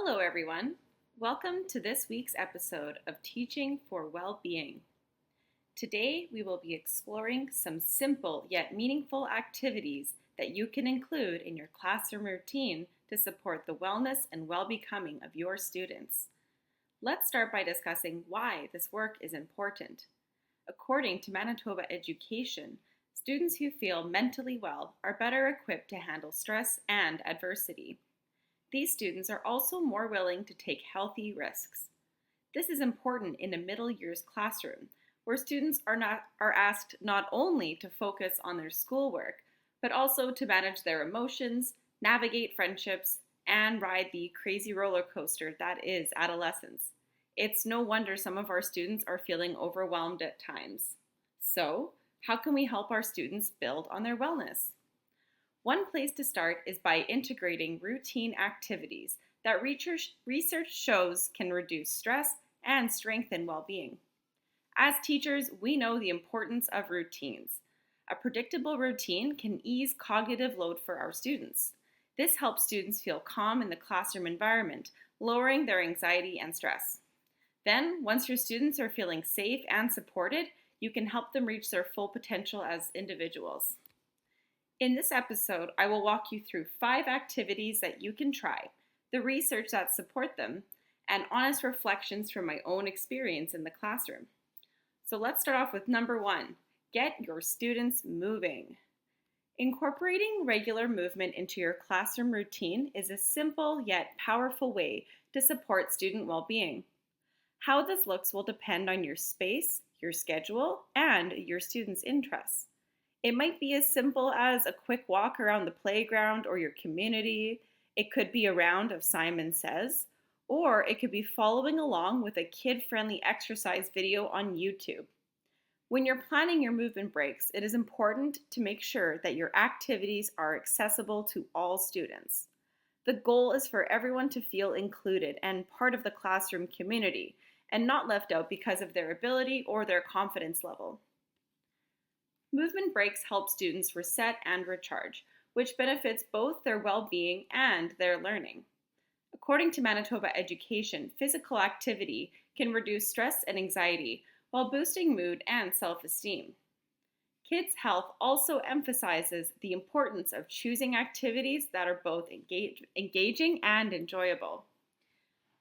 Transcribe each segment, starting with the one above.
Hello, everyone. Welcome to this week's episode of Teaching for Well-Being. Today, we will be exploring some simple yet meaningful activities that you can include in your classroom routine to support the wellness and well-becoming of your students. Let's start by discussing why this work is important. According to Manitoba Education, students who feel mentally well are better equipped to handle stress and adversity. These students are also more willing to take healthy risks. This is important in a middle years classroom, where students are asked not only to focus on their schoolwork, but also to manage their emotions, navigate friendships, and ride the crazy roller coaster that is adolescence. It's no wonder some of our students are feeling overwhelmed at times. So, how can we help our students build on their wellness? One place to start is by integrating routine activities that research shows can reduce stress and strengthen well-being. As teachers, we know the importance of routines. A predictable routine can ease cognitive load for our students. This helps students feel calm in the classroom environment, lowering their anxiety and stress. Then, once your students are feeling safe and supported, you can help them reach their full potential as individuals. In this episode, I will walk you through 5 activities that you can try, the research that support them, and honest reflections from my own experience in the classroom. So let's start off with number 1, get your students moving. Incorporating regular movement into your classroom routine is a simple yet powerful way to support student well-being. How this looks will depend on your space, your schedule, and your students' interests. It might be as simple as a quick walk around the playground or your community. It could be a round of Simon Says, or it could be following along with a kid-friendly exercise video on YouTube. When you're planning your movement breaks, it is important to make sure that your activities are accessible to all students. The goal is for everyone to feel included and part of the classroom community, and not left out because of their ability or their confidence level. Movement breaks help students reset and recharge, which benefits both their well-being and their learning. According to Manitoba Education, physical activity can reduce stress and anxiety while boosting mood and self-esteem. Kids Health also emphasizes the importance of choosing activities that are both engaging and enjoyable.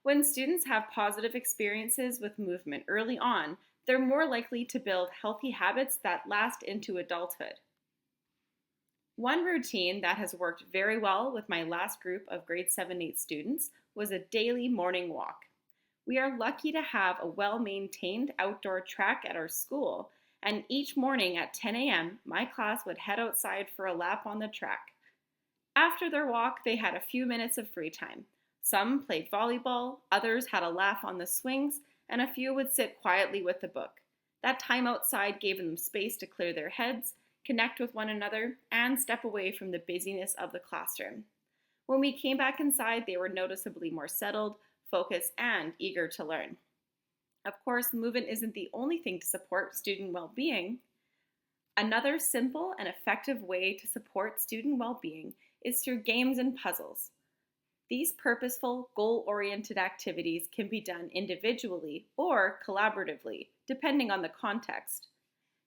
When students have positive experiences with movement early on, they're more likely to build healthy habits that last into adulthood. One routine that has worked very well with my last group of grade 7-8 students was a daily morning walk. We are lucky to have a well-maintained outdoor track at our school, and each morning at 10 a.m., my class would head outside for a lap on the track. After their walk, they had a few minutes of free time. Some played volleyball, others had a laugh on the swings, and a few would sit quietly with a book. That time outside gave them space to clear their heads, connect with one another, and step away from the busyness of the classroom. When we came back inside, they were noticeably more settled, focused, and eager to learn. Of course, movement isn't the only thing to support student well-being. Another simple and effective way to support student well-being is through games and puzzles. These purposeful, goal-oriented activities can be done individually or collaboratively, depending on the context.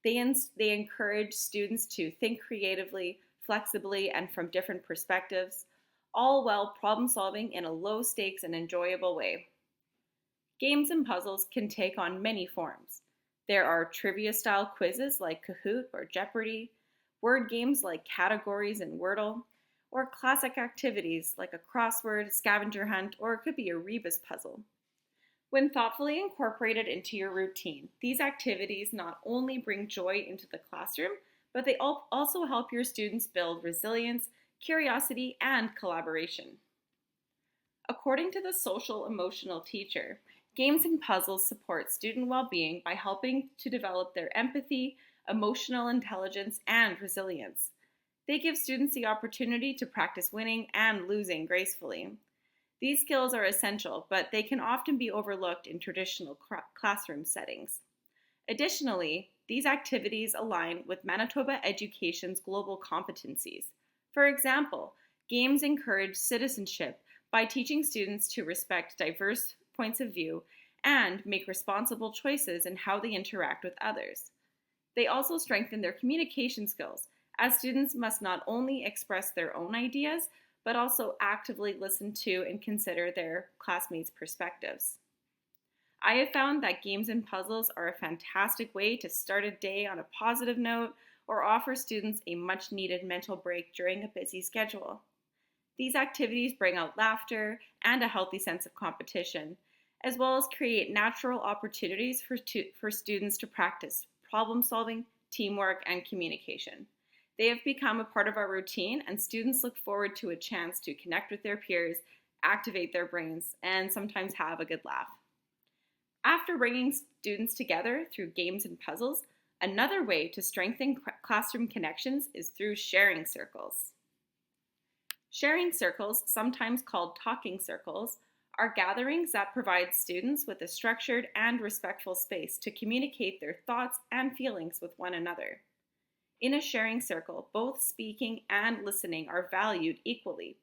They encourage students to think creatively, flexibly, and from different perspectives, all while problem-solving in a low-stakes and enjoyable way. Games and puzzles can take on many forms. There are trivia-style quizzes like Kahoot or Jeopardy, word games like Categories and Wordle, or classic activities like a crossword, scavenger hunt, or it could be a rebus puzzle. When thoughtfully incorporated into your routine, these activities not only bring joy into the classroom, but they also help your students build resilience, curiosity, and collaboration. According to the social emotional teacher, games and puzzles support student well-being by helping to develop their empathy, emotional intelligence, and resilience. They give students the opportunity to practice winning and losing gracefully. These skills are essential, but they can often be overlooked in traditional classroom settings. Additionally, these activities align with Manitoba Education's global competencies. For example, games encourage citizenship by teaching students to respect diverse points of view and make responsible choices in how they interact with others. They also strengthen their communication skills, as students must not only express their own ideas, but also actively listen to and consider their classmates' perspectives. I have found that games and puzzles are a fantastic way to start a day on a positive note or offer students a much needed mental break during a busy schedule. These activities bring out laughter and a healthy sense of competition, as well as create natural opportunities for students to practice problem solving, teamwork, and communication. They have become a part of our routine, and students look forward to a chance to connect with their peers, activate their brains, and sometimes have a good laugh. After bringing students together through games and puzzles, another way to strengthen classroom connections is through sharing circles. Sharing circles, sometimes called talking circles, are gatherings that provide students with a structured and respectful space to communicate their thoughts and feelings with one another. In a sharing circle, both speaking and listening are valued equally.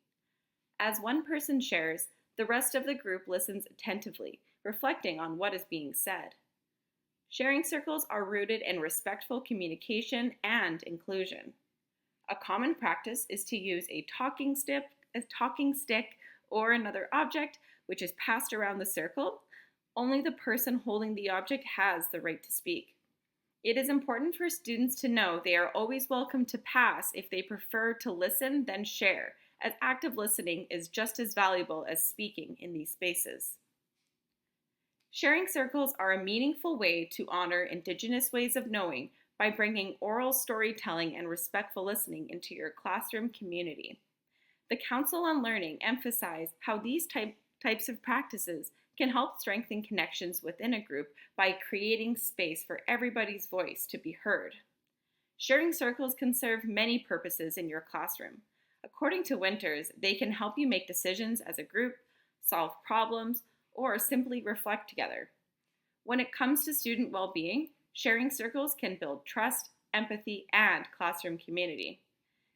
As one person shares, the rest of the group listens attentively, reflecting on what is being said. Sharing circles are rooted in respectful communication and inclusion. A common practice is to use a talking stick or another object which is passed around the circle. Only the person holding the object has the right to speak. It is important for students to know they are always welcome to pass if they prefer to listen than share, as active listening is just as valuable as speaking in these spaces. Sharing circles are a meaningful way to honor Indigenous ways of knowing by bringing oral storytelling and respectful listening into your classroom community. The Council on Learning emphasize how these types of practices can help strengthen connections within a group by creating space for everybody's voice to be heard. Sharing circles can serve many purposes in your classroom. According to Winters, they can help you make decisions as a group, solve problems, or simply reflect together. When it comes to student well-being, sharing circles can build trust, empathy, and classroom community.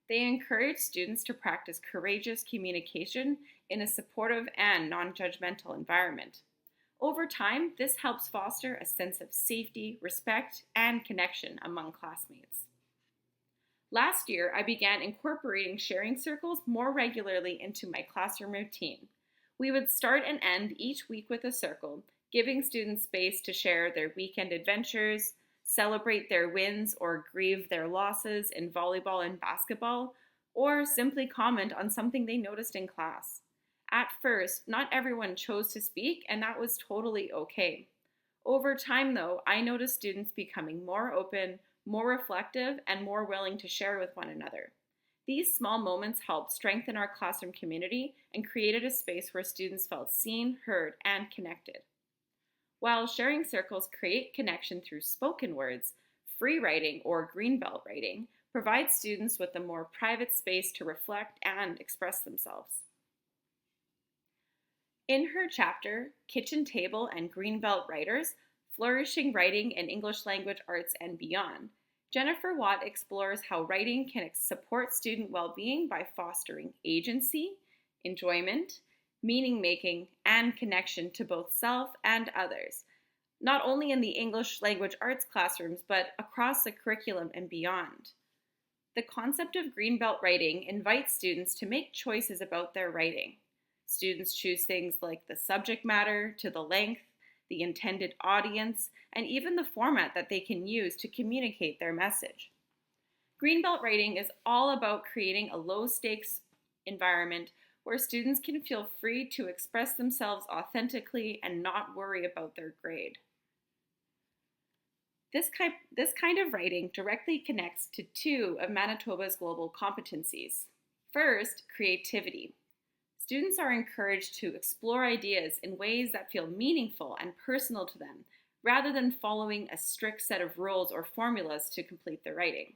They encourage students to practice courageous communication in a supportive and non-judgmental environment. Over time, this helps foster a sense of safety, respect, and connection among classmates. Last year, I began incorporating sharing circles more regularly into my classroom routine. We would start and end each week with a circle, giving students space to share their weekend adventures, celebrate their wins or grieve their losses in volleyball and basketball, or simply comment on something they noticed in class. At first, not everyone chose to speak, and that was totally okay. Over time, though, I noticed students becoming more open, more reflective, and more willing to share with one another. These small moments helped strengthen our classroom community and created a space where students felt seen, heard, and connected. While sharing circles create connection through spoken words, free writing or greenbelt writing provides students with a more private space to reflect and express themselves. In her chapter, Kitchen Table and Greenbelt Writers, Flourishing Writing in English Language Arts and Beyond, Jennifer Watt explores how writing can support student well-being by fostering agency, enjoyment, meaning-making, and connection to both self and others, not only in the English language arts classrooms, but across the curriculum and beyond. The concept of greenbelt writing invites students to make choices about their writing. Students choose things like the subject matter, to the length, the intended audience, and even the format that they can use to communicate their message. Greenbelt writing is all about creating a low-stakes environment where students can feel free to express themselves authentically and not worry about their grade. This kind of writing directly connects to two of Manitoba's global competencies. First, creativity. Students are encouraged to explore ideas in ways that feel meaningful and personal to them, rather than following a strict set of rules or formulas to complete their writing.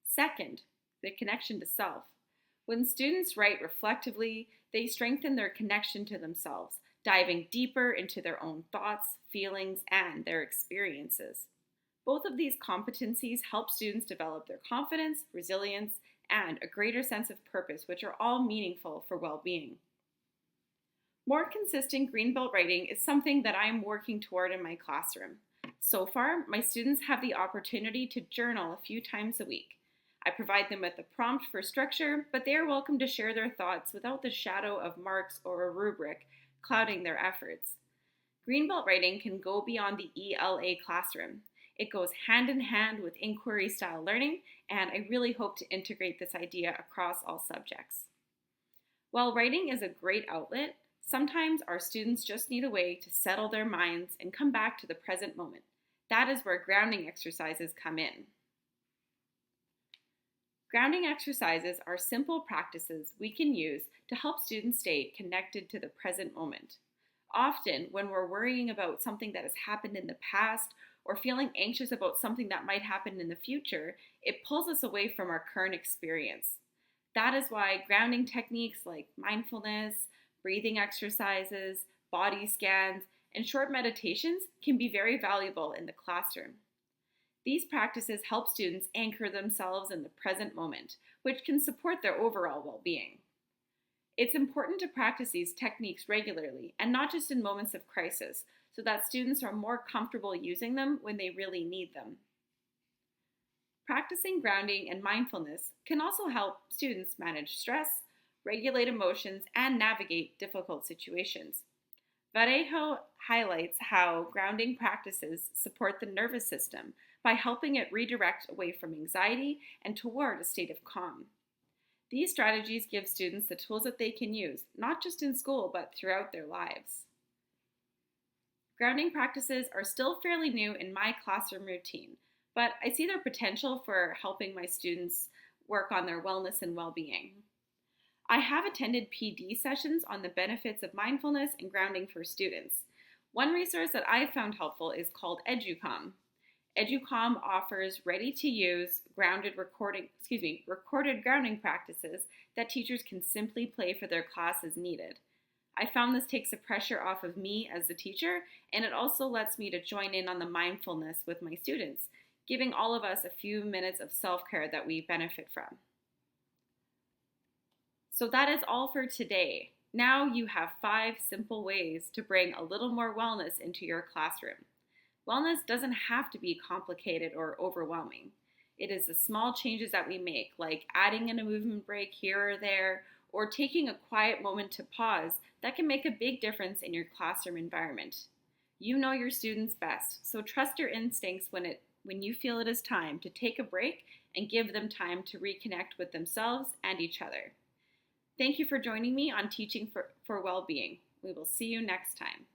Second, the connection to self. When students write reflectively, they strengthen their connection to themselves, diving deeper into their own thoughts, feelings, and their experiences. Both of these competencies help students develop their confidence, resilience, and a greater sense of purpose, which are all meaningful for well-being. More consistent Greenbelt writing is something that I'm working toward in my classroom. So far, my students have the opportunity to journal a few times a week. I provide them with a prompt for structure, but they are welcome to share their thoughts without the shadow of marks or a rubric clouding their efforts. Greenbelt writing can go beyond the ELA classroom. It goes hand in hand with inquiry style learning, and I really hope to integrate this idea across all subjects. While writing is a great outlet, sometimes our students just need a way to settle their minds and come back to the present moment. That is where grounding exercises come in. Grounding exercises are simple practices we can use to help students stay connected to the present moment. Often, when we're worrying about something that has happened in the past or feeling anxious about something that might happen in the future, it pulls us away from our current experience. That is why grounding techniques like mindfulness, breathing exercises, body scans, and short meditations can be very valuable in the classroom. These practices help students anchor themselves in the present moment, which can support their overall well-being. It's important to practice these techniques regularly and not just in moments of crisis, so that students are more comfortable using them when they really need them. Practicing grounding and mindfulness can also help students manage stress, regulate emotions, and navigate difficult situations. Varejo highlights how grounding practices support the nervous system by helping it redirect away from anxiety and toward a state of calm. These strategies give students the tools that they can use, not just in school, but throughout their lives. Grounding practices are still fairly new in my classroom routine, but I see their potential for helping my students work on their wellness and well-being. I have attended PD sessions on the benefits of mindfulness and grounding for students. One resource that I've found helpful is called EduCalm. EduCalm offers ready-to-use recorded grounding practices that teachers can simply play for their class as needed. I found this takes the pressure off of me as the teacher, and it also lets me to join in on the mindfulness with my students, giving all of us a few minutes of self-care that we benefit from. So that is all for today. Now you have 5 simple ways to bring a little more wellness into your classroom. Wellness doesn't have to be complicated or overwhelming. It is the small changes that we make, like adding in a movement break here or there, or taking a quiet moment to pause, that can make a big difference in your classroom environment. You know your students best, so trust your instincts when you feel it is time to take a break and give them time to reconnect with themselves and each other. Thank you for joining me on Teaching for Wellbeing. We will see you next time.